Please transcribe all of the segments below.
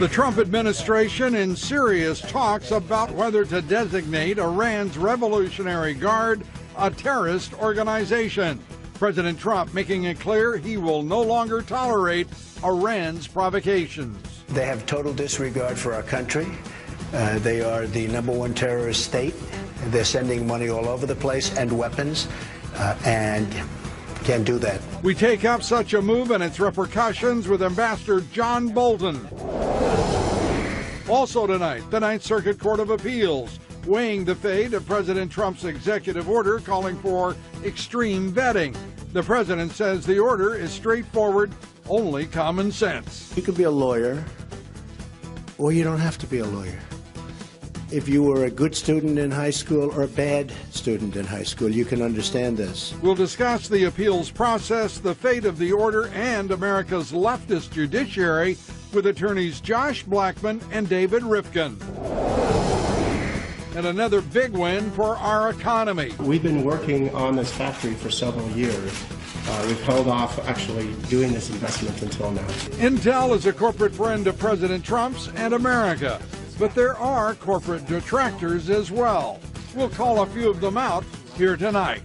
The Trump administration in serious talks about whether to designate Iran's Revolutionary Guard a terrorist organization. President Trump making it clear he will no longer tolerate Iran's provocations. They have total disregard for our country. They are the #1 terrorist state. They're sending money all over the place and weapons, and can't do that. We take up such a move and its repercussions with Ambassador John Bolton. Also tonight, the Ninth Circuit Court of Appeals weighing the fate of President Trump's executive order calling for extreme vetting. The president says the order is straightforward, only common sense. You could be a lawyer, or you don't have to be a lawyer. If you were a good student in high school or a bad student in high school, you can understand this. We'll discuss the appeals process, the fate of the order, and America's leftist judiciary with attorneys Josh Blackman and David Rifkin. And another big win for our economy. We've been working on this factory for several years. We've held off actually doing this investment until now. Intel is a corporate friend of President Trump's and America, but there are corporate detractors as well. We'll call a few of them out here tonight.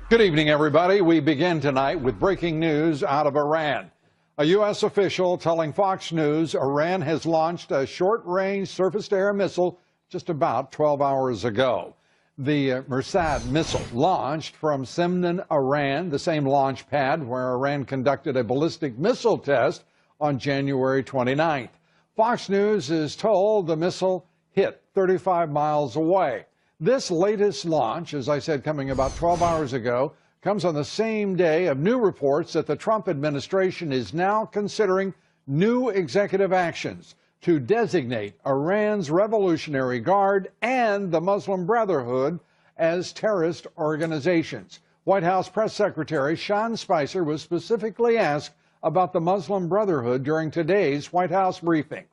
Good evening, everybody. We begin tonight with breaking news out of Iran. A U.S. official telling Fox News Iran has launched a short-range surface-to-air missile just about 12 hours ago. The Mersad missile launched from Semnan, Iran, the same launch pad where Iran conducted a ballistic missile test on January 29th. Fox News is told the missile hit 35 miles away. This latest launch, as I said, coming about 12 hours ago, comes on the same day of new reports that the Trump administration is now considering new executive actions to designate Iran's Revolutionary Guard and the Muslim Brotherhood as terrorist organizations. White House Press Secretary Sean Spicer was specifically asked about the Muslim Brotherhood during today's White House briefing.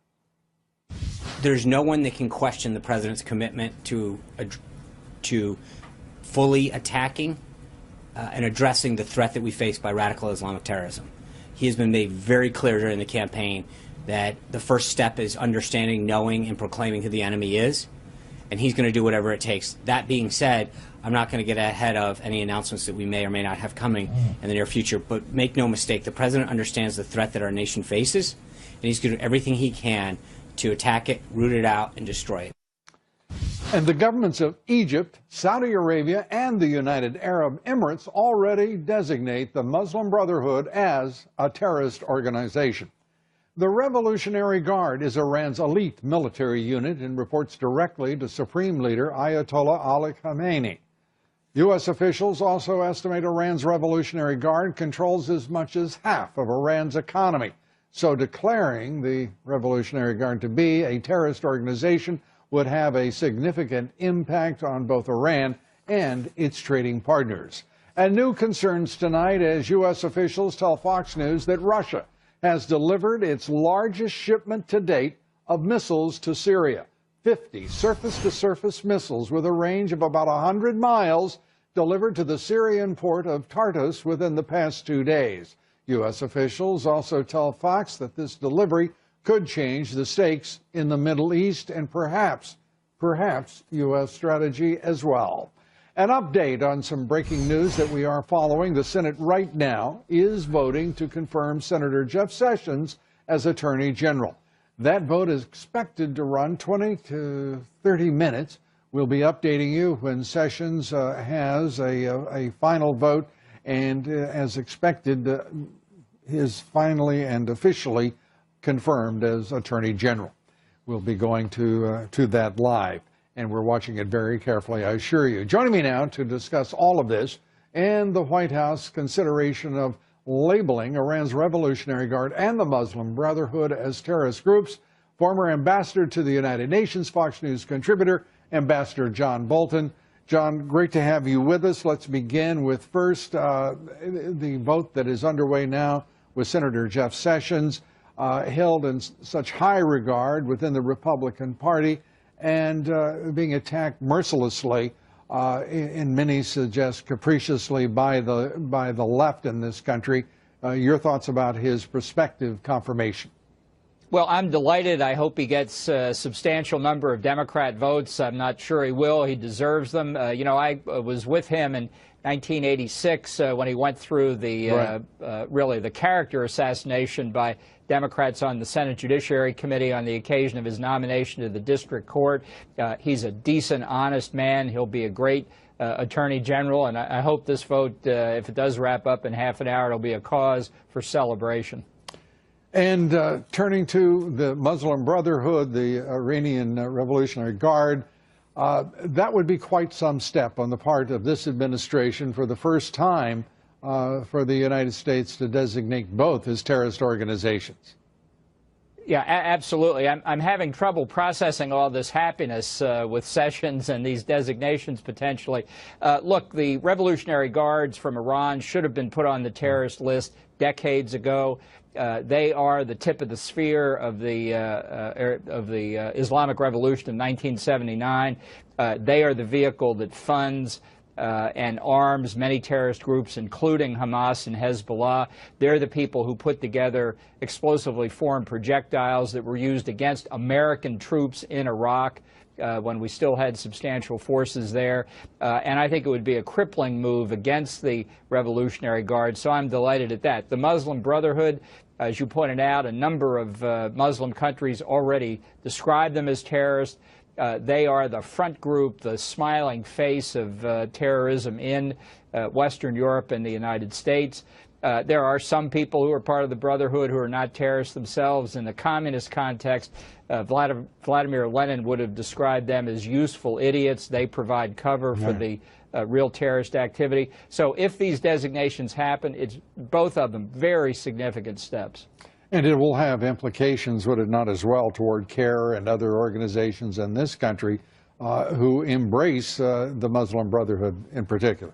There's no one that can question the president's commitment to fully attacking and addressing the threat that we face by radical Islamic terrorism. He has been made very clear during the campaign that the first step is understanding, knowing, and proclaiming who the enemy is, and he's going to do whatever it takes. That being said, I'm not going to get ahead of any announcements that we may or may not have coming in the near future, but make no mistake, the president understands the threat that our nation faces, and he's going to do everything he can to attack it, root it out, and destroy it. And the governments of Egypt, Saudi Arabia, and the United Arab Emirates already designate the Muslim Brotherhood as a terrorist organization. The Revolutionary Guard is Iran's elite military unit and reports directly to Supreme Leader Ayatollah Ali Khamenei. U.S. officials also estimate Iran's Revolutionary Guard controls as much as half of Iran's economy. So declaring the Revolutionary Guard to be a terrorist organization would have a significant impact on both Iran and its trading partners. And new concerns tonight as U.S. officials tell Fox News that Russia has delivered its largest shipment to date of missiles to Syria. 50 surface-to-surface missiles with a range of about 100 miles delivered to the Syrian port of Tartus within the past 2 days. U.S. officials also tell Fox that this delivery could change the stakes in the Middle East and perhaps U.S. strategy as well. An update on some breaking news that we are following. The Senate right now is voting to confirm Senator Jeff Sessions as Attorney General. That vote is expected to run 20 to 30 minutes. We'll be updating you when Sessions has a final vote, and as expected, is finally and officially confirmed as Attorney General. We'll be going to that live, and we're watching it very carefully, I assure you. Joining me now to discuss all of this and the White House consideration of labeling Iran's Revolutionary Guard and the Muslim Brotherhood as terrorist groups, former ambassador to the United Nations, Fox News contributor, Ambassador John Bolton. John, great to have you with us. Let's begin with first the vote that is underway now with Senator Jeff Sessions, held in such high regard within the Republican Party and being attacked mercilessly, and many suggest capriciously by the left in this country, Your thoughts about his prospective confirmation? Well, I'm delighted. I hope he gets a substantial number of Democrat votes. I'm not sure he will. He deserves them. You know, I was with him in 1986 when he went through the really the character assassination by Democrats on the Senate Judiciary Committee on the occasion of his nomination to the district court. He's a decent, honest man. He'll be a great Attorney General, and I hope this vote, if it does wrap up in half an hour, it'll be a cause for celebration. And turning to the Muslim Brotherhood, the Iranian Revolutionary Guard, that would be quite some step on the part of this administration for the first time for the United States to designate both as terrorist organizations. Yeah, absolutely. I'm having trouble processing all this happiness with Sessions and these designations potentially. Look, the Revolutionary Guards from Iran should have been put on the terrorist list decades ago. They are the tip of the spear of the Islamic Revolution of 1979. They are the vehicle that funds and arms many terrorist groups, including Hamas and Hezbollah. They're the people who put together explosively formed projectiles that were used against American troops in Iraq when we still had substantial forces there. And I think it would be a crippling move against the Revolutionary Guard, so I'm delighted at that. The Muslim Brotherhood, as you pointed out, a number of Muslim countries already describe them as terrorists. They are the front group, the smiling face of terrorism in Western Europe and the United States. There are some people who are part of the Brotherhood who are not terrorists themselves. In the communist context, Vladimir Lenin would have described them as useful idiots. They provide cover for the real terrorist activity. So if these designations happen, it's both of them very significant steps. And it will have implications, would it not, as well, toward CARE and other organizations in this country who embrace the Muslim Brotherhood in particular.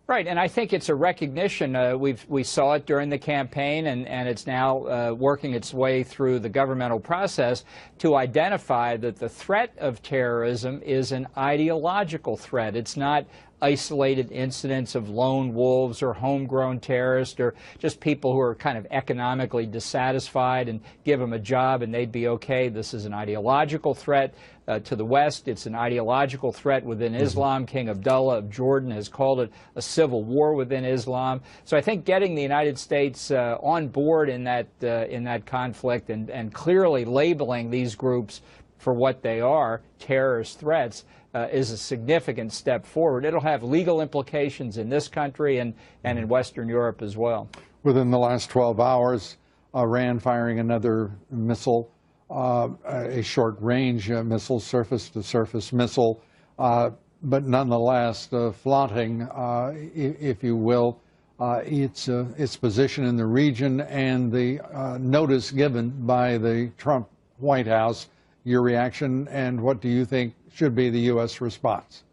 Right, and I think it's a recognition. We saw it during the campaign, and it's now working its way through the governmental process to identify that the threat of terrorism is an ideological threat. It's not isolated incidents of lone wolves or homegrown terrorists or just people who are kind of economically dissatisfied and give them a job and they'd be okay. This is an ideological threat to the West. It's an ideological threat within Islam. King Abdullah of Jordan has called it a civil war within Islam. So I think getting the United States on board in that conflict and clearly labeling these groups for what they are, terrorist threats, is a significant step forward. It'll have legal implications in this country and in Western Europe as well. Within the last 12 hours, Iran firing another missile, a short-range missile, surface-to-surface missile, but nonetheless flaunting, if you will, its position in the region and the notice given by the Trump White House. Your reaction, and what do you think should be the U.S. response?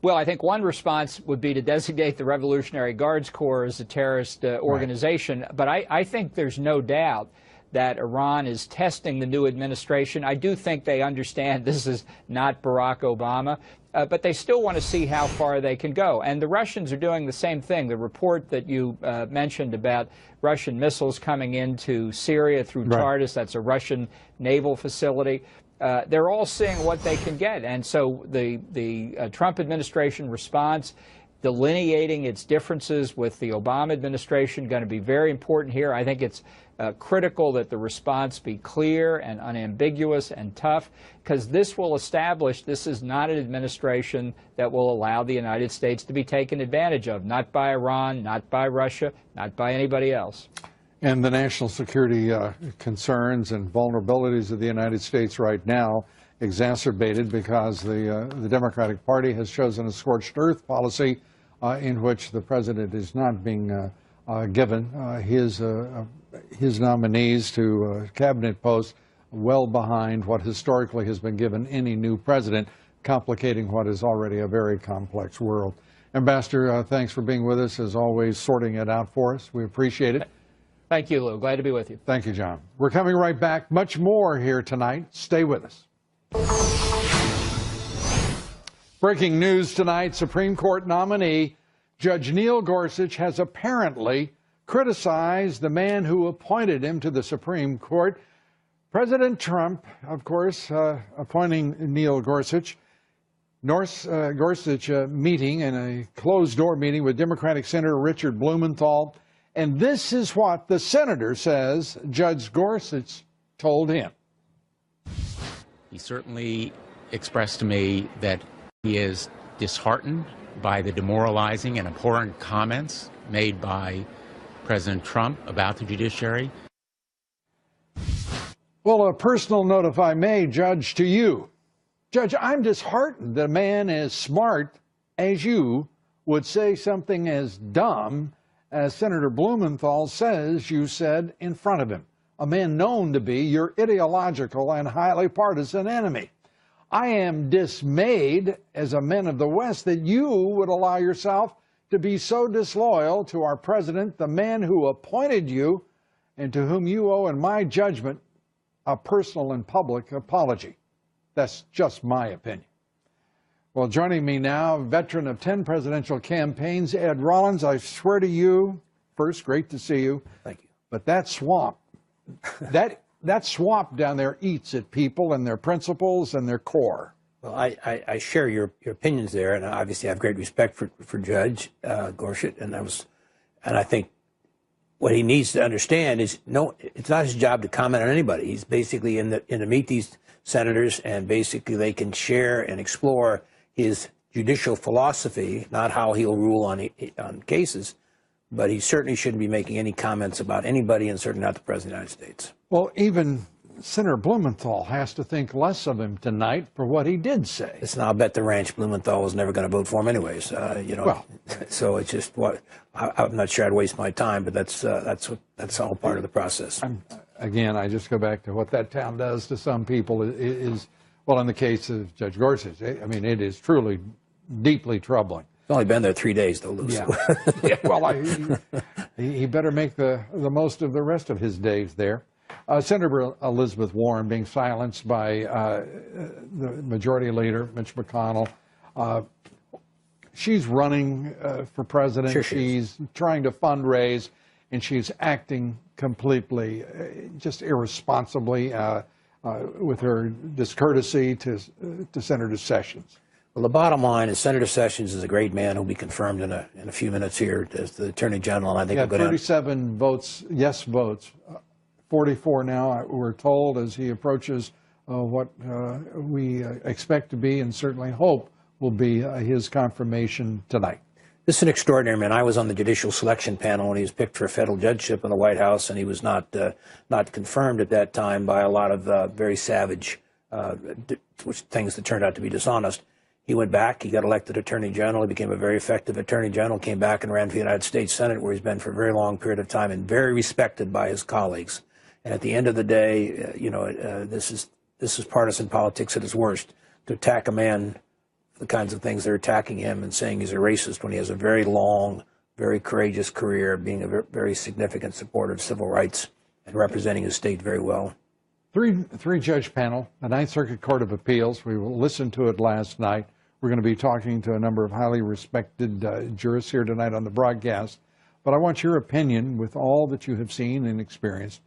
Well, I think one response would be to designate the Revolutionary Guards Corps as a terrorist organization. Right. But I think there's no doubt that Iran is testing the new administration. I do think they understand this is not Barack Obama, but they still want to see how far they can go. And the Russians are doing the same thing. The report that you mentioned about Russian missiles coming into Syria through Tartus, that's a Russian naval facility. They're all seeing what they can get. And so the Trump administration response, delineating its differences with the Obama administration, going to be very important here. I think it's critical that the response be clear and unambiguous and tough, because this will establish this is not an administration that will allow the United States to be taken advantage of, not by Iran, not by Russia, not by anybody else. And the national security concerns and vulnerabilities of the United States right now exacerbated because the Democratic Party has chosen a scorched earth policy in which the president is not being given his nominees to cabinet posts well behind what historically has been given any new president, complicating what is already a very complex world. Ambassador, thanks for being with us, as always, sorting it out for us. We appreciate it. Thank you, Lou. Glad to be with you. Thank you, John. We're coming right back. Much more here tonight. Stay with us. Breaking news tonight, Supreme Court nominee Judge Neil Gorsuch has apparently criticized the man who appointed him to the Supreme Court. President Trump, of course, appointing Neil Gorsuch. Gorsuch meeting in a closed-door meeting with Democratic Senator Richard Blumenthal. And this is what the senator says Judge Gorsuch told him. He certainly expressed to me that he is disheartened by the demoralizing and abhorrent comments made by President Trump about the judiciary. Well, a personal note, if I may, Judge, to you. Judge, I'm disheartened that a man as smart as you would say something as dumb as Senator Blumenthal says you said in front of him, a man known to be your ideological and highly partisan enemy. I am dismayed as a man of the West that you would allow yourself to be so disloyal to our president, the man who appointed you, and to whom you owe, in my judgment, a personal and public apology. That's just my opinion. Well, joining me now, veteran of 10 presidential campaigns, Ed Rollins. I swear to you, first, great to see you. Thank you. But that swamp, that swamp down there eats at people and their principles and their core. Well, I share your opinions there, and obviously I have great respect for Judge Gorsuch, and I think what he needs to understand is it's not his job to comment on anybody. He's basically in to meet these senators, and basically they can share and explore his judicial philosophy, not how he'll rule on cases, but he certainly shouldn't be making any comments about anybody, and certainly not the President of the United States. Well, even Senator Blumenthal has to think less of him tonight for what he did say. Listen, I'll bet the ranch Blumenthal was never going to vote for him anyways. Well, so it's just what I'm not sure I'd waste my time, but that's all part of the process. Again, I just go back to what that town does to some people is, well, in the case of Judge Gorsuch, I mean, it is truly deeply troubling. He's only been there 3 days, though, Luce. Yeah. Well, he better make the most of the rest of his days there. Senator Elizabeth Warren being silenced by the Majority Leader, Mitch McConnell. She's running for president. Sure she's trying to fundraise, and she's acting completely, just irresponsibly with her discourtesy to Senator Sessions. Well, the bottom line is Senator Sessions is a great man who'll be confirmed in a few minutes here as the Attorney General. And I think we'll go 37 votes, yes votes, 44 now, we're told, as he approaches what we expect to be and certainly hope will be his confirmation tonight. This is an extraordinary man. I was on the judicial selection panel when he was picked for a federal judgeship in the White House, and he was not confirmed at that time by a lot of very savage things that turned out to be dishonest. He went back, he got elected Attorney General, he became a very effective Attorney General, came back and ran for the United States Senate, where he's been for a very long period of time and very respected by his colleagues. And at the end of the day, this is partisan politics at its worst, to attack a man, the kinds of things they're attacking him and saying he's a racist when he has a very long, very courageous career, being a very significant supporter of civil rights and representing his state very well. Three-judge panel, the Ninth Circuit Court of Appeals. We listened to it last night. We're going to be talking to a number of highly respected jurists here tonight on the broadcast. But I want your opinion with all that you have seen and experienced.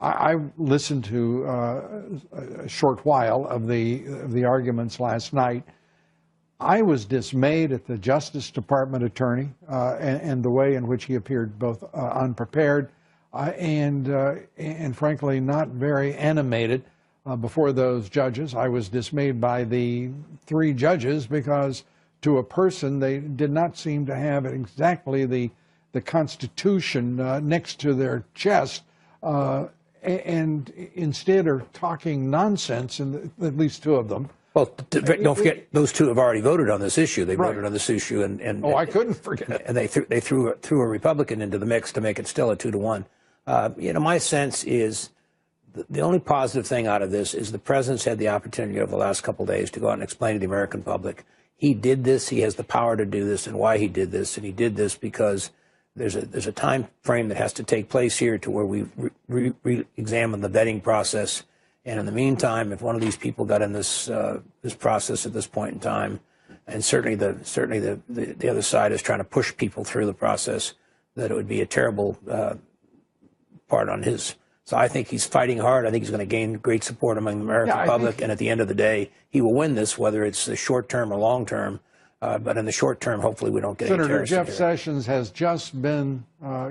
I listened to a short while of the arguments last night. I was dismayed at the Justice Department attorney and the way in which he appeared both unprepared and frankly not very animated before those judges. I was dismayed by the three judges because to a person they did not seem to have exactly the Constitution next to their chest and instead are talking nonsense, in at least two of them. Well, don't forget, those two have already voted on this issue. They voted on this issue, and I couldn't forget. And they threw a Republican into the mix to make it still a 2-1. My sense is the only positive thing out of this is the president's had the opportunity over the last couple of days to go out and explain to the American public he did this. He has the power to do this, and why he did this. And he did this because there's a time frame that has to take place here to where we re-examine the vetting process. And in the meantime, if one of these people got in this process at this point in time, and certainly the other side is trying to push people through the process, that it would be a terrible part on his. So I think he's fighting hard. I think he's going to gain great support among the American public. And at the end of the day, he will win this, whether it's the short term or long term. But in the short term, hopefully we don't get any Senator terrorists. Jeff Sessions has just been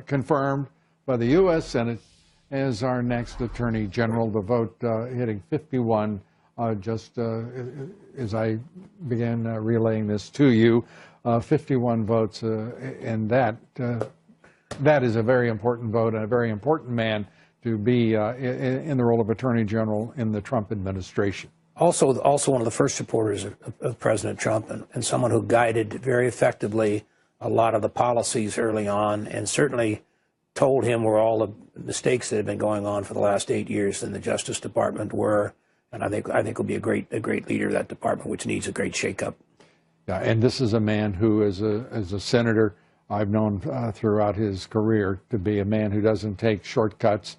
confirmed by the U.S. Senate as our next Attorney General. The vote hitting 51 just as I began relaying this to you. 51 votes, and that is a very important vote and a very important man to be in the role of Attorney General in the Trump administration. Also one of the first supporters of President Trump, and someone who guided very effectively a lot of the policies early on, and certainly told him where all the mistakes that have been going on for the last 8 years in the Justice Department were. And I think will be a great leader of that department, which needs a great shakeup. Yeah, and this is a man who, as a senator, I've known throughout his career to be a man who doesn't take shortcuts.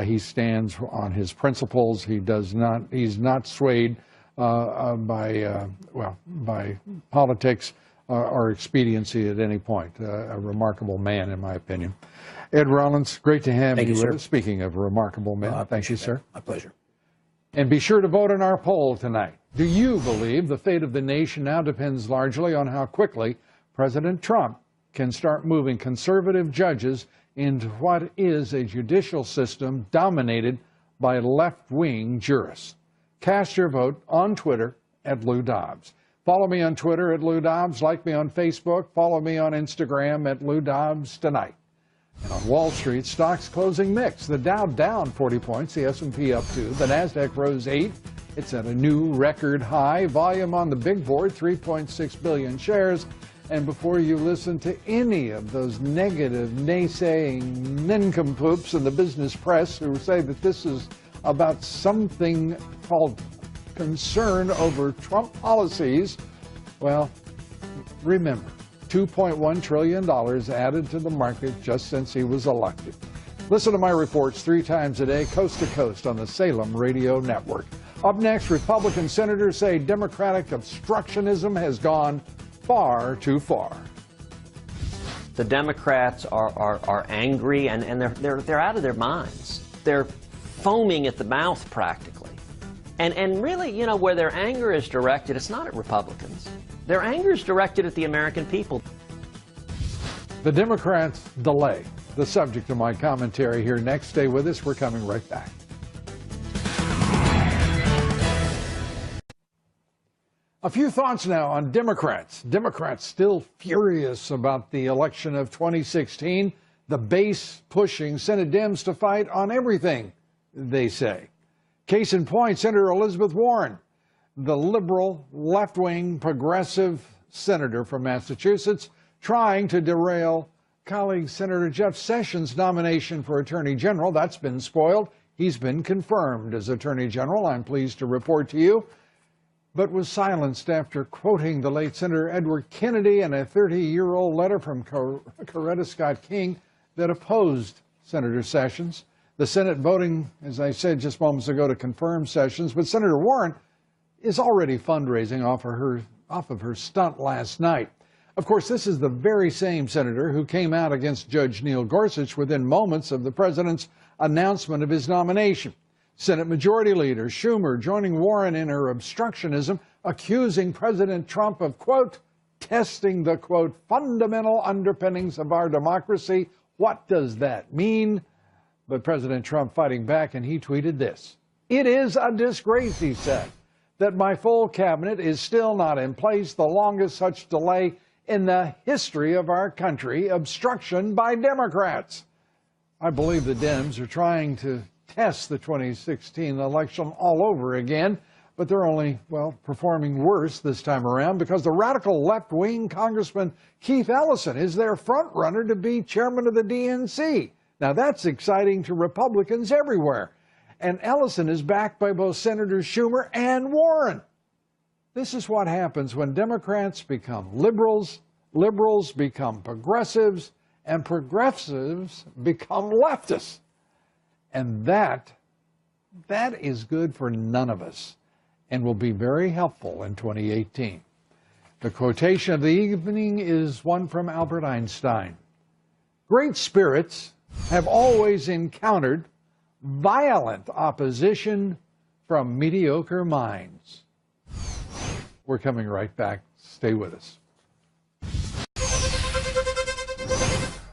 He stands on his principles. He's not swayed by politics or expediency at any point. A remarkable man, in my opinion. Ed Rollins, great to have you with us. Speaking of remarkable men, thank you, sir. My pleasure. And be sure to vote in our poll tonight. Do you believe the fate of the nation now depends largely on how quickly President Trump can start moving conservative judges into what is a judicial system dominated by left-wing jurists? Cast your vote on Twitter at Lou Dobbs. Follow me on Twitter at Lou Dobbs. Like me on Facebook. Follow me on Instagram at Lou Dobbs Tonight. And on Wall Street, stocks closing mixed. The Dow down 40 points, the S&P up 2. The Nasdaq rose 8. It's at a new record high. Volume on the big board, 3.6 billion shares. And before you listen to any of those negative, naysaying nincompoops in the business press who say that this is about something called concern over Trump policies, well, remember, $2.1 trillion added to the market just since he was elected. Listen to my reports 3 times a day, coast to coast, on the Salem Radio Network. Up next, Republican senators say Democratic obstructionism has gone far too far. The Democrats are angry, and they're out of their minds. They're foaming at the mouth, practically. And really, you know, where their anger is directed, it's not at Republicans. Their anger is directed at the American people. The Democrats' delay, the subject of my commentary here next. Stay with us. We're coming right back. A few thoughts now on Democrats. Democrats still furious about the election of 2016. The base pushing Senate Dems to fight on everything, they say. Case in point, Senator Elizabeth Warren, the liberal, left-wing, progressive senator from Massachusetts, trying to derail colleague Senator Jeff Sessions' nomination for Attorney General. That's been spoiled. He's been confirmed as Attorney General, I'm pleased to report to you, but was silenced after quoting the late Senator Edward Kennedy in a 30-year-old letter from Coretta Scott King that opposed Senator Sessions. The Senate voting, as I said just moments ago, to confirm Sessions, but Senator Warren is already fundraising off of her stunt last night. Of course, this is the very same senator who came out against Judge Neil Gorsuch within moments of the president's announcement of his nomination. Senate Majority Leader Schumer joining Warren in her obstructionism, accusing President Trump of, quote, testing the, quote, fundamental underpinnings of our democracy. What does that mean? But President Trump fighting back, and he tweeted this. It is a disgrace, he said, that my full cabinet is still not in place, the longest such delay in the history of our country, obstruction by Democrats. I believe the Dems are trying to test the 2016 election all over again, but they're only, well, performing worse this time around because the radical left-wing Congressman Keith Ellison is their front-runner to be chairman of the DNC. Now, that's exciting to Republicans everywhere. And Ellison is backed by both Senators Schumer and Warren. This is what happens when Democrats become liberals, liberals become progressives, and progressives become leftists. And that is good for none of us and will be very helpful in 2018. The quotation of the evening is one from Albert Einstein. Great spirits have always encountered violent opposition from mediocre minds. We're coming right back. Stay with us.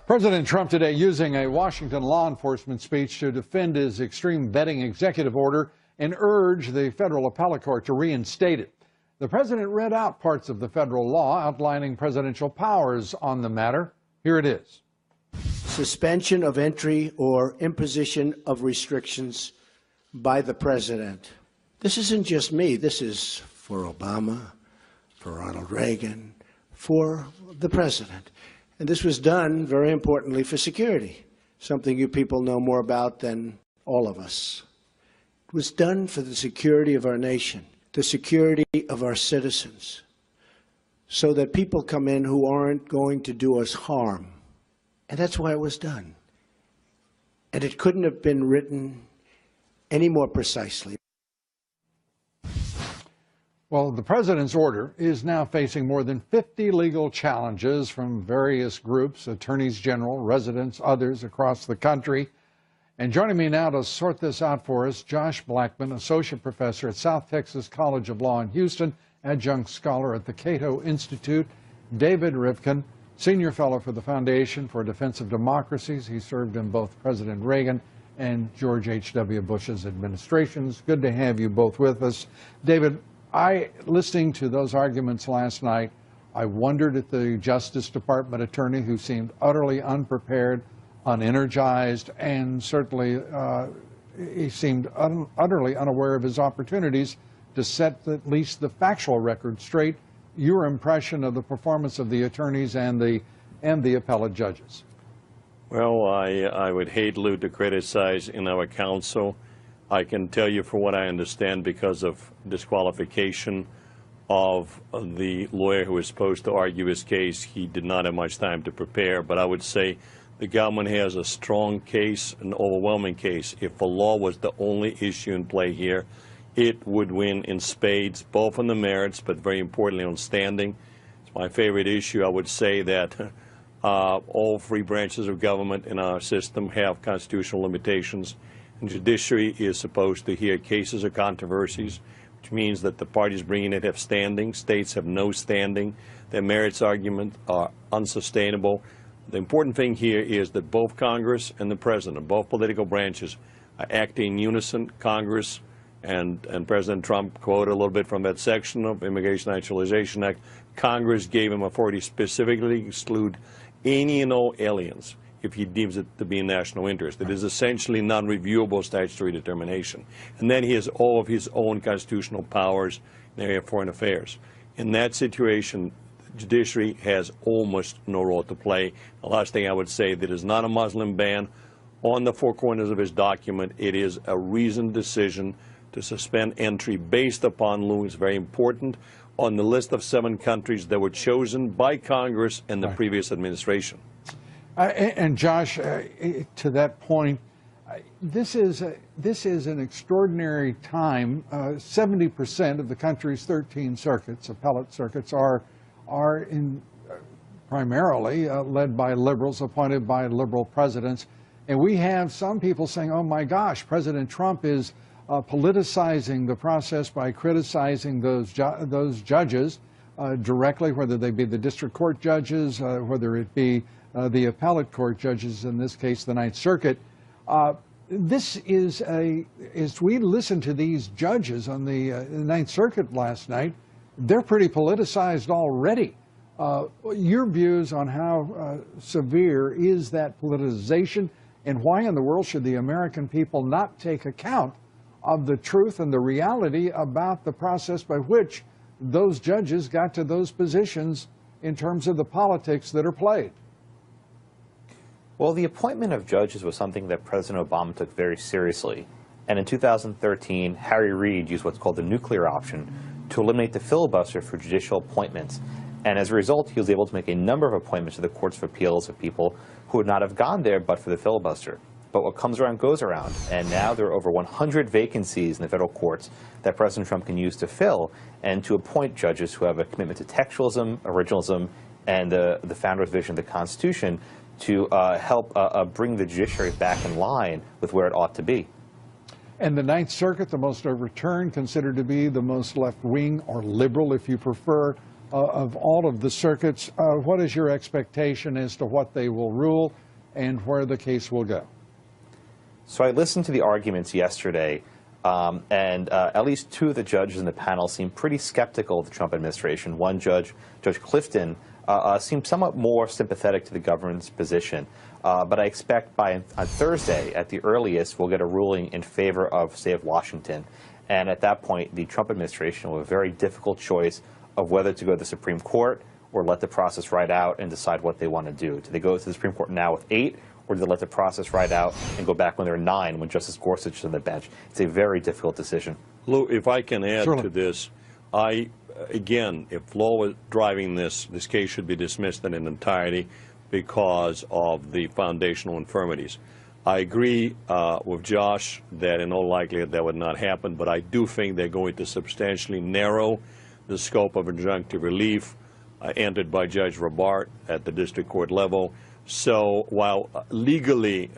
President Trump today using a Washington law enforcement speech to defend his extreme vetting executive order and urge the federal appellate court to reinstate it. The president read out parts of the federal law outlining presidential powers on the matter. Here it is. Suspension of entry or imposition of restrictions by the president. This isn't just me. This is for Obama, for Ronald Reagan, for the president. And this was done, very importantly, for security, something you people know more about than all of us. It was done for the security of our nation, the security of our citizens, so that people come in who aren't going to do us harm. And that's why it was done. And it couldn't have been written any more precisely. Well, the president's order is now facing more than 50 legal challenges from various groups, attorneys general, residents, others across the country. And joining me now to sort this out for us, Josh Blackman, associate professor at South Texas College of Law in Houston, adjunct scholar at the Cato Institute, David Rivkin, senior fellow for the Foundation for Defense of Democracies. He served in both President Reagan and George H.W. Bush's administrations. Good to have you both with us. David, listening to those arguments last night, I wondered at the Justice Department attorney who seemed utterly unprepared, unenergized, and certainly he seemed utterly unaware of his opportunities to set at least the factual record straight. Your impression of the performance of the attorneys and the appellate judges? Well, I would hate, Lou, to criticize in our counsel. I can tell you from what I understand, because of disqualification of the lawyer who was supposed to argue his case, he did not have much time to prepare. But I would say the government has a strong case, an overwhelming case. If the law was the only issue in play here, it would win in spades, both on the merits, but very importantly on standing. It's my favorite issue. I would say that all three branches of government in our system have constitutional limitations. And Judiciary is supposed to hear cases or controversies, which means that the parties bringing it have standing. States have no standing. Their merits arguments are unsustainable. The important thing here is that both Congress and the President, both political branches, are acting in unison. Congress and President Trump quoted a little bit from that section of Immigration Naturalization Act. Congress gave him authority specifically to exclude any and all aliens if he deems it to be in national interest. It is essentially non-reviewable statutory determination. And then he has all of his own constitutional powers in the area of foreign affairs. In that situation, the Judiciary has almost no role to play. The last thing I would say, that is not a Muslim ban on the four corners of his document. It is a reasoned decision to suspend entry based upon, Lou, is very important, on the list of 7 countries that were chosen by Congress and the previous administration. And Josh, to that point, this is an extraordinary time. 70% of the country's 13 circuits, appellate circuits, are primarily led by liberals, appointed by liberal presidents. And we have some people saying, oh my gosh, President Trump is politicizing the process by criticizing those judges directly, whether they be the district court judges, whether it be the appellate court judges, in this case the Ninth Circuit. This is as we listen to these judges on the Ninth Circuit last night, they're pretty politicized already. Your views on how severe is that politicization, and why in the world should the American people not take account of the truth and the reality about the process by which those judges got to those positions in terms of the politics that are played? Well, the appointment of judges was something that President Obama took very seriously. And in 2013, Harry Reid used what's called the nuclear option to eliminate the filibuster for judicial appointments. And as a result, he was able to make a number of appointments to the Courts of Appeals of people who would not have gone there but for the filibuster. But what comes around goes around, and now there are over 100 vacancies in the federal courts that President Trump can use to fill and to appoint judges who have a commitment to textualism, originalism, and the founder's vision of the Constitution. to help bring the judiciary back in line with where it ought to be. And the Ninth Circuit, the most overturned, considered to be the most left-wing or liberal, if you prefer, of all of the circuits. What is your expectation as to what they will rule and where the case will go? So I listened to the arguments yesterday, and at least two of the judges in the panel seemed pretty skeptical of the Trump administration. One judge, Judge Clifton, seemed somewhat more sympathetic to the government's position. But I expect on Thursday, at the earliest, we'll get a ruling in favor of, say, of Washington. And at that point, the Trump administration will have a very difficult choice of whether to go to the Supreme Court or let the process ride out and decide what they want to do. Do they go to the Supreme Court now with 8, or do they let the process ride out and go back when they're 9, when Justice Gorsuch is on the bench? It's a very difficult decision. Lou, if I can add Sure. to this, again, if law was driving this case should be dismissed in entirety because of the foundational infirmities. I agree with Josh that in all likelihood that would not happen, but I do think they're going to substantially narrow the scope of injunctive relief entered by Judge Robart at the district court level. So while legally,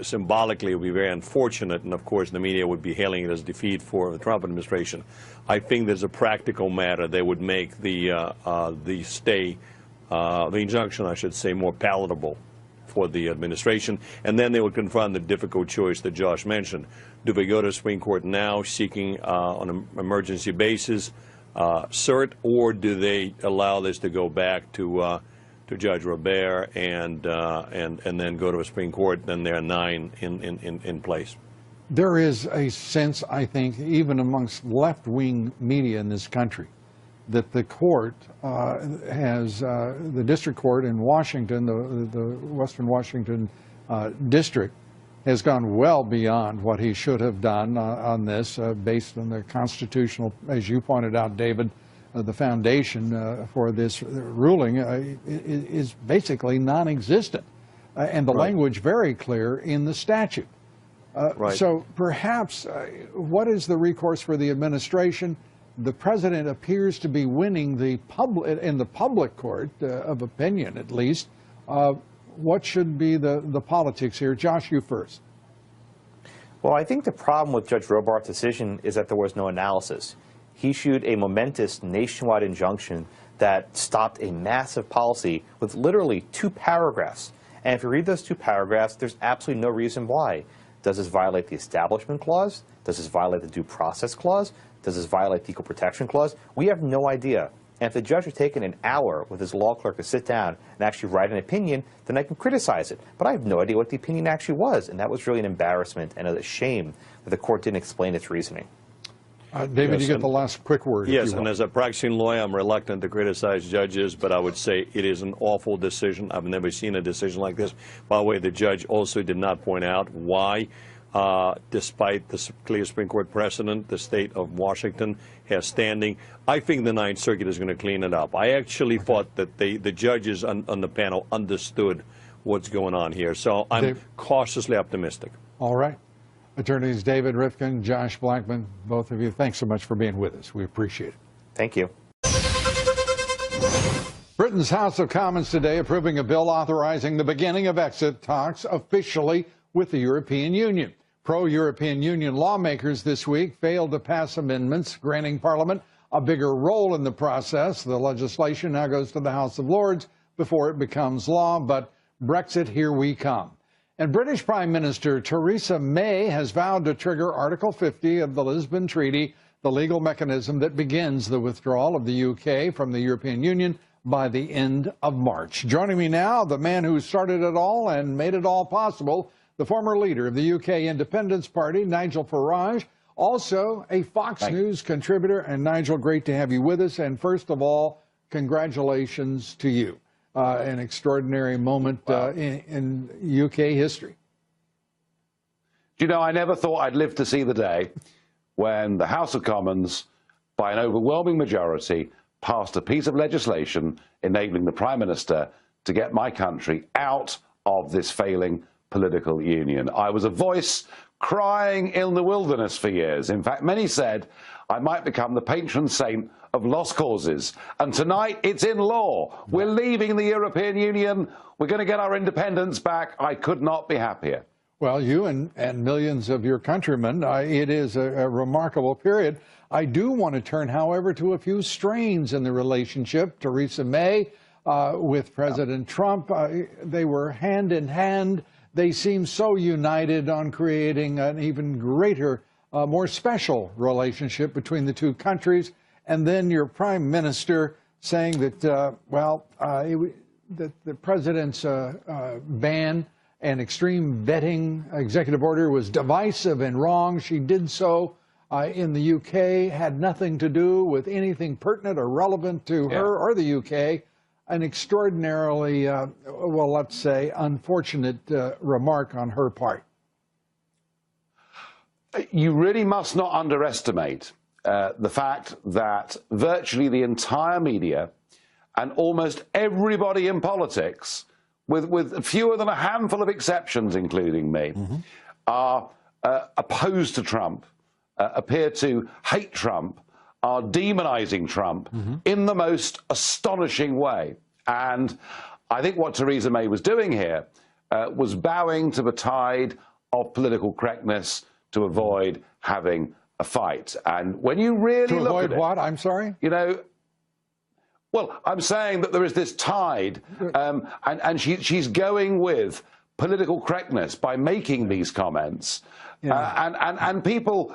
symbolically, it would be very unfortunate, and of course the media would be hailing it as defeat for the Trump administration, I think there's a practical matter that would make the injunction, I should say, more palatable for the administration. And then they would confront the difficult choice that Josh mentioned. Do we go to the Supreme Court now seeking on an emergency basis cert, or do they allow this to go back to Judge Robert and then go to a Supreme Court? Then there are 9 in place. There is a sense, I think, even amongst left-wing media in this country, that the court the district court in Washington, the Western Washington district, has gone well beyond what he should have done on this, based on the constitutional, as you pointed out, David, the foundation for this ruling is basically non-existent, and the language very clear in the statute. So perhaps, what is the recourse for the administration? The president appears to be winning in the public court of opinion, at least. What should be the politics here? Josh, you first. Well, I think the problem with Judge Robart's decision is that there was no analysis. He issued a momentous nationwide injunction that stopped a massive policy with literally 2 paragraphs. And if you read those 2 paragraphs, there's absolutely no reason why. Does this violate the Establishment Clause? Does this violate the Due Process Clause? Does this violate the Equal Protection Clause? We have no idea. And if the judge had taken an hour with his law clerk to sit down and actually write an opinion, then I can criticize it. But I have no idea what the opinion actually was. And that was really an embarrassment and a shame that the court didn't explain its reasoning. David, you get the last quick word. Yes, and as a practicing lawyer, I'm reluctant to criticize judges, but I would say it is an awful decision. I've never seen a decision like this. By the way, the judge also did not point out why, despite the clear Supreme Court precedent, the state of Washington has standing. I think the Ninth Circuit is going to clean it up. I actually thought that the judges on the panel understood what's going on here, so I'm cautiously optimistic. All right. Attorneys David Rifkin, Josh Blackman, both of you, thanks so much for being with us. We appreciate it. Thank you. Britain's House of Commons today approving a bill authorizing the beginning of exit talks officially with the European Union. Pro-European Union lawmakers this week failed to pass amendments granting Parliament a bigger role in the process. The legislation now goes to the House of Lords before it becomes law, but Brexit, here we come. And British Prime Minister Theresa May has vowed to trigger Article 50 of the Lisbon Treaty, the legal mechanism that begins the withdrawal of the UK from the European Union by the end of March. Joining me now, the man who started it all and made it all possible, the former leader of the UK Independence Party, Nigel Farage, also a Fox News contributor. And Nigel, great to have you with us. And first of all, congratulations to you. An extraordinary moment in UK history. Do you know, I never thought I'd live to see the day when the House of Commons, by an overwhelming majority, passed a piece of legislation enabling the Prime Minister to get my country out of this failing political union. I was a voice crying in the wilderness for years. In fact, many said I might become the patron saint of lost causes. And tonight, it's in law. We're leaving the European Union. We're going to get our independence back. I could not be happier. Well, you and millions of your countrymen, it is a remarkable period. I do want to turn, however, to a few strains in the relationship. Theresa May with President Trump, they were hand in hand. They seem so united on creating an even greater, more special relationship between the two countries. And then your prime minister saying that, that the president's ban and extreme vetting executive order was divisive and wrong. She did so in the UK, had nothing to do with anything pertinent or relevant to her or the UK. An extraordinarily, well, let's say, unfortunate remark on her part. You really must not underestimate the fact that virtually the entire media and almost everybody in politics, with fewer than a handful of exceptions, including me, are opposed to Trump, appear to hate Trump, are demonizing Trump in the most astonishing way. And I think what Theresa May was doing here was bowing to the tide of political correctness to avoid having a fight. And when you really look at it, what? I'm sorry? You know, well, I'm saying that there is this tide, and she's going with political correctness by making these comments. And people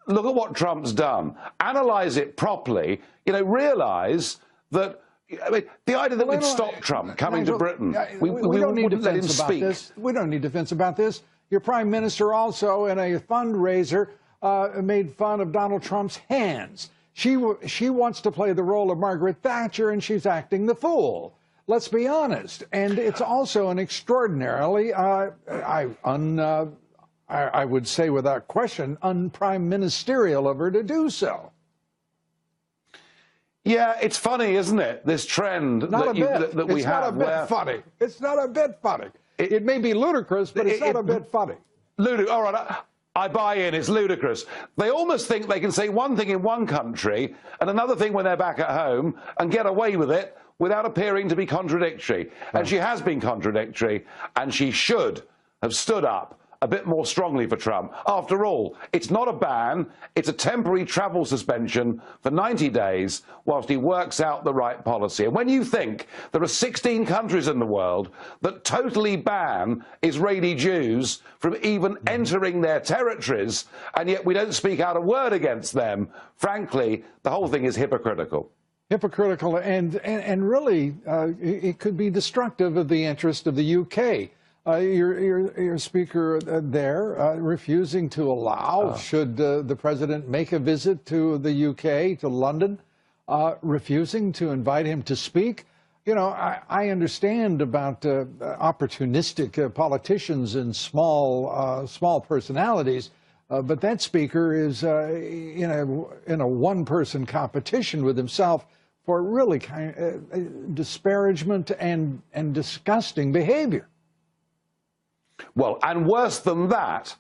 look at what Trump's done, analyze it properly, you know, realize that, I mean, the idea that we'd stop Trump coming to Britain, we don't need to let him speak. We don't need defense about this. Your prime minister also, in a fundraiser, made fun of Donald Trump's hands. She wants to play the role of Margaret Thatcher, and she's acting the fool. Let's be honest. And it's also an extraordinarily, I would say without question, un-prime ministerial of her to do so. Yeah, it's funny, isn't it? This trend that we have. It's not a bit funny. It's not a bit funny. It may be ludicrous, but it's not a bit funny. All right, I buy in. It's ludicrous. They almost think they can say one thing in one country and another thing when they're back at home and get away with it without appearing to be contradictory. And she has been contradictory, and she should have stood up a bit more strongly for Trump. After all, it's not a ban, it's a temporary travel suspension for 90 days whilst he works out the right policy. And when you think there are 16 countries in the world that totally ban Israeli Jews from even entering their territories, and yet we don't speak out a word against them, frankly, the whole thing is hypocritical. Hypocritical, and really, it could be destructive of the interest of the UK. Your speaker there refusing to allow, should the president make a visit to the UK, to London, refusing to invite him to speak. You know, I understand about opportunistic politicians and small personalities, but that speaker is in a one-person competition with himself for really disparagement and disgusting behavior. Well, and worse than that,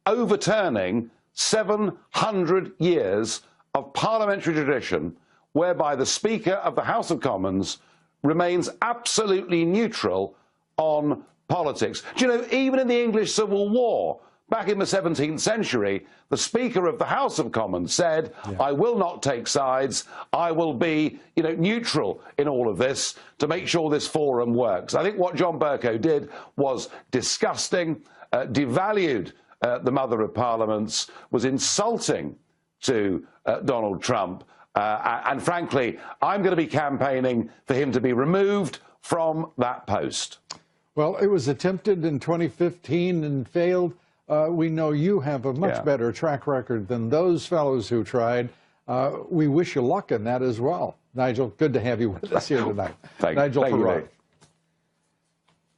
overturning 700 years of parliamentary tradition whereby the Speaker of the House of Commons remains absolutely neutral on politics. Do you know, even in the English Civil War, back in the 17th century, the Speaker of the House of Commons said, I will not take sides, I will be, neutral in all of this to make sure this forum works. I think what John Bercow did was disgusting, devalued the Mother of Parliaments, was insulting to Donald Trump, and frankly, I'm going to be campaigning for him to be removed from that post. Well, it was attempted in 2015 and failed. We know you have a much better track record than those fellows who tried. We wish you luck in that as well. Nigel, good to have you with us here tonight. Nigel Farage.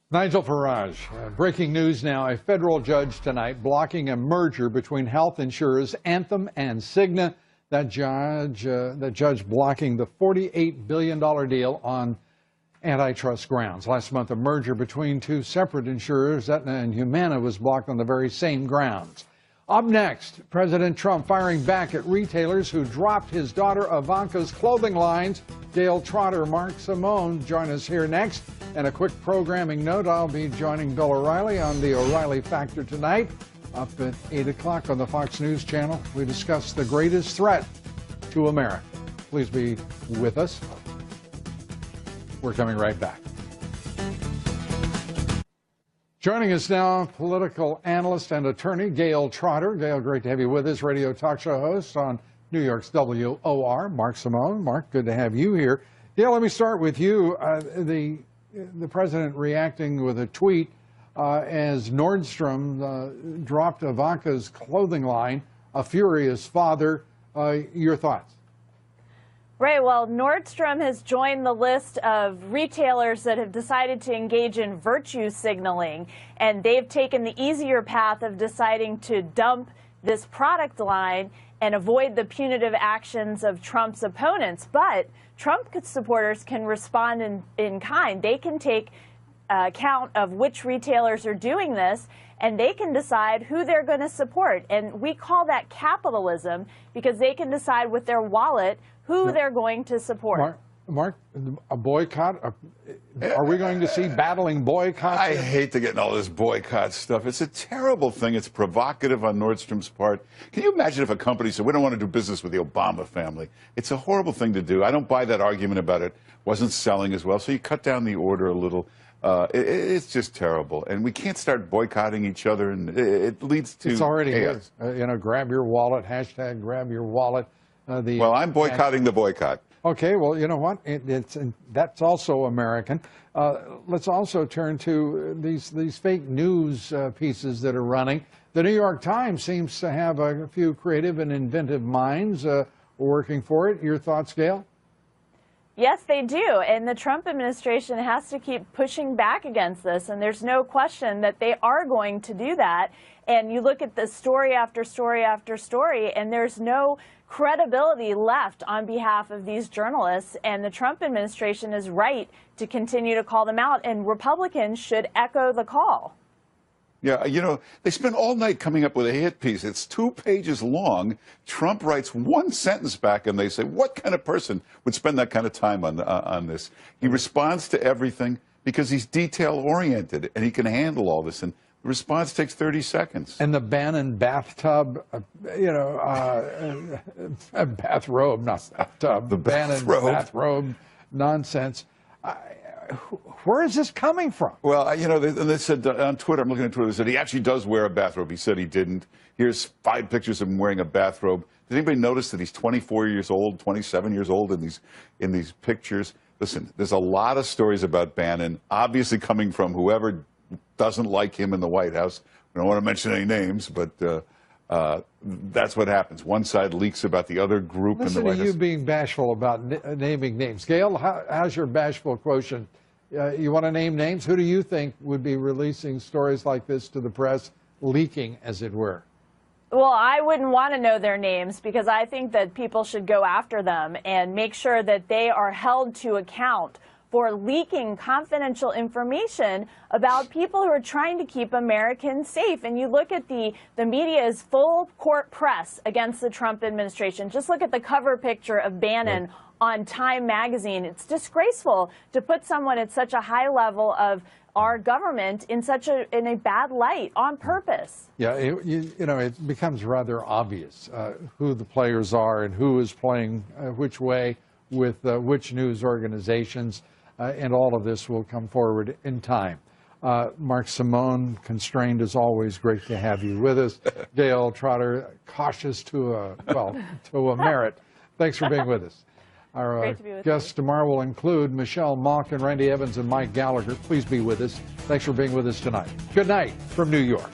Nigel Farage. Breaking news now. A federal judge tonight blocking a merger between health insurers Anthem and Cigna. That judge blocking the $48 billion deal on antitrust grounds. Last month, a merger between two separate insurers, Aetna and Humana, was blocked on the very same grounds. Up next, President Trump firing back at retailers who dropped his daughter Ivanka's clothing lines. Gail Trotter, Mark Simone join us here next. And a quick programming note, I'll be joining Bill O'Reilly on the O'Reilly Factor tonight. Up at 8 o'clock on the Fox News Channel, we discuss the greatest threat to America. Please be with us. We're coming right back. Joining us now, political analyst and attorney Gail Trotter. Gail, great to have you with us, radio talk show host on New York's WOR. Mark Simone. Mark, good to have you here. Gail, let me start with you. The president reacting with a tweet as Nordstrom dropped Ivanka's clothing line, a furious father. Your thoughts? Right. Well, Nordstrom has joined the list of retailers that have decided to engage in virtue signaling, and they've taken the easier path of deciding to dump this product line and avoid the punitive actions of Trump's opponents. But Trump supporters can respond in kind. They can take account of which retailers are doing this, and they can decide who they're going to support. And we call that capitalism, because they can decide with their wallet who they're going to support. Mark, a boycott? Are we going to see battling boycotts? I hate to get in all this boycott stuff. It's a terrible thing. It's provocative on Nordstrom's part. Can you imagine if a company said, we don't want to do business with the Obama family? It's a horrible thing to do. I don't buy that argument about it wasn't selling as well, so you cut down the order a little. It's just terrible, and we can't start boycotting each other, and it leads to It's already chaos. Grab your wallet, hashtag grab your wallet. Well, I'm boycotting the boycott. Okay, well, you know what? That's also American. Let's also turn to these fake news pieces that are running. The New York Times seems to have a few creative and inventive minds working for it. Your thoughts, Gail? Yes, they do. And the Trump administration has to keep pushing back against this. And there's no question that they are going to do that. And you look at the story after story after story, and there's no credibility left on behalf of these journalists. And the Trump administration is right to continue to call them out. And Republicans should echo the call. Yeah, you know, they spend all night coming up with a hit piece. It's 2 pages long. Trump writes one sentence back, and they say, what kind of person would spend that kind of time on this? He responds to everything because he's detail-oriented, and he can handle all this. And the response takes 30 seconds. And the Bannon bathtub, bathrobe, not bathtub. The Bannon bathrobe nonsense. Where is this coming from? Well, they said on Twitter, I'm looking at Twitter, they said he actually does wear a bathrobe. He said he didn't. Here's 5 pictures of him wearing a bathrobe. Did anybody notice that he's 24 years old, 27 years old in these pictures? Listen, there's a lot of stories about Bannon, obviously coming from whoever doesn't like him in the White House. I don't want to mention any names, but that's what happens. One side leaks about the other group in the White House. Listen to you being bashful about naming names. Gail, how's your bashful quotient? You want to name names? Who do you think would be releasing stories like this to the press, leaking, as it were? Well, I wouldn't want to know their names, because I think that people should go after them and make sure that they are held to account for leaking confidential information about people who are trying to keep Americans safe. And you look at the media's full court press against the Trump administration. Just look at the cover picture of Bannon on Time magazine. It's disgraceful to put someone at such a high level of our government in a bad light on purpose. Yeah, it becomes rather obvious who the players are and who is playing which way with which news organizations, and all of this will come forward in time. Mark Simone, constrained as always, great to have you with us. Gail Trotter, cautious to a merit. Thanks for being with us. Our guests tomorrow will include Michelle Malk and Randy Evans and Mike Gallagher. Please be with us. Thanks for being with us tonight. Good night from New York.